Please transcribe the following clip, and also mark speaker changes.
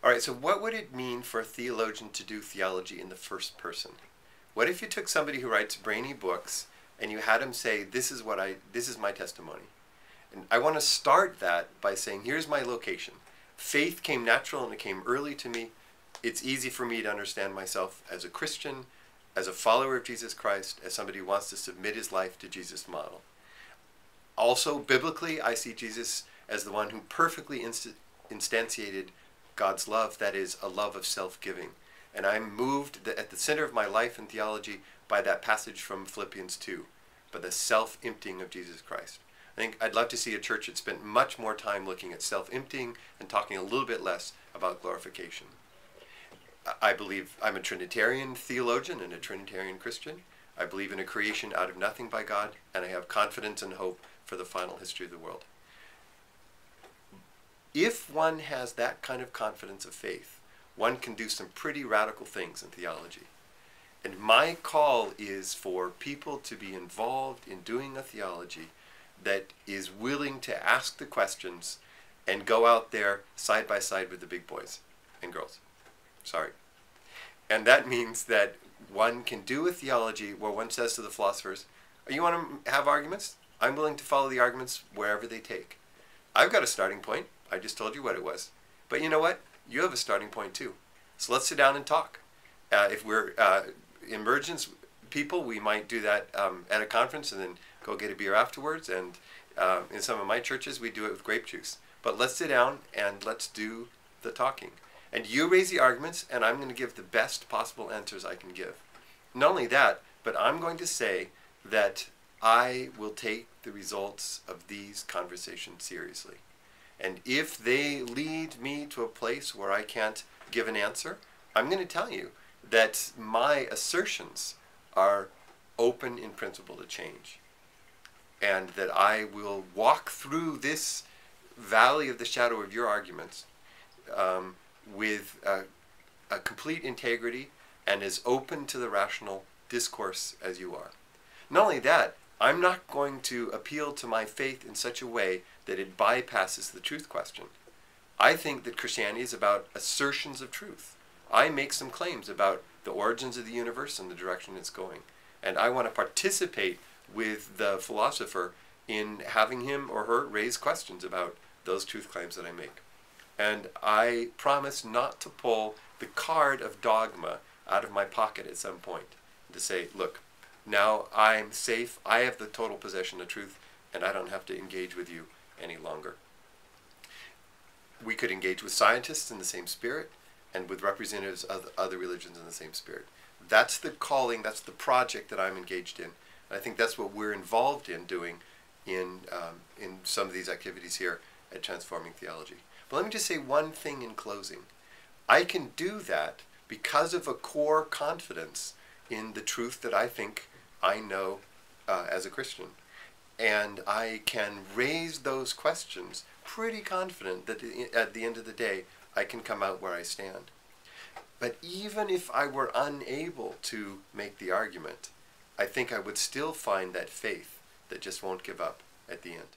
Speaker 1: All right, so what would it mean for a theologian to do theology in the first person? What if you took somebody who writes brainy books and you had him say, this is my testimony. And I want to start that by saying, here's my location. Faith came natural and it came early to me. It's easy for me to understand myself as a Christian, as a follower of Jesus Christ, as somebody who wants to submit his life to Jesus' model. Also, biblically, I see Jesus as the one who perfectly instantiated God's love, that is, a love of self-giving. And I'm moved at the center of my life and theology by that passage from Philippians 2, by the self-emptying of Jesus Christ. I think I'd love to see a church that spent much more time looking at self-emptying and talking a little bit less about glorification. I believe I'm a Trinitarian theologian and a Trinitarian Christian. I believe in a creation out of nothing by God, and I have confidence and hope for the final history of the world. If one has that kind of confidence of faith, one can do some pretty radical things in theology. And my call is for people to be involved in doing a theology that is willing to ask the questions and go out there side by side with the big boys and girls. Sorry. And that means that one can do a theology where one says to the philosophers, you want to have arguments? I'm willing to follow the arguments wherever they take. I've got a starting point. I just told you what it was. But you know what? You have a starting point too. So let's sit down and talk. If we're emergence people, we might do that at a conference and then go get a beer afterwards. And in some of my churches, we do it with grape juice. But let's sit down and let's do the talking. And you raise the arguments, and I'm going to give the best possible answers I can give. Not only that, but I'm going to say that I will take the results of these conversations seriously. And if they lead me to a place where I can't give an answer, I'm going to tell you that my assertions are open in principle to change. And that I will walk through this valley of the shadow of your arguments with a complete integrity and as open to the rational discourse as you are. Not only that, I'm not going to appeal to my faith in such a way that it bypasses the truth question. I think that Christianity is about assertions of truth. I make some claims about the origins of the universe and the direction it's going. And I want to participate with the philosopher in having him or her raise questions about those truth claims that I make. And I promise not to pull the card of dogma out of my pocket at some point to say, look, now I'm safe, I have the total possession of truth, and I don't have to engage with you any longer. We could engage with scientists in the same spirit and with representatives of other religions in the same spirit. That's the calling, that's the project that I'm engaged in. And I think that's what we're involved in doing in some of these activities here at Transforming Theology. But let me just say one thing in closing. I can do that because of a core confidence in the truth that I think I know as a Christian. And I can raise those questions pretty confident that at the end of the day, I can come out where I stand. But even if I were unable to make the argument, I think I would still find that faith that just won't give up at the end.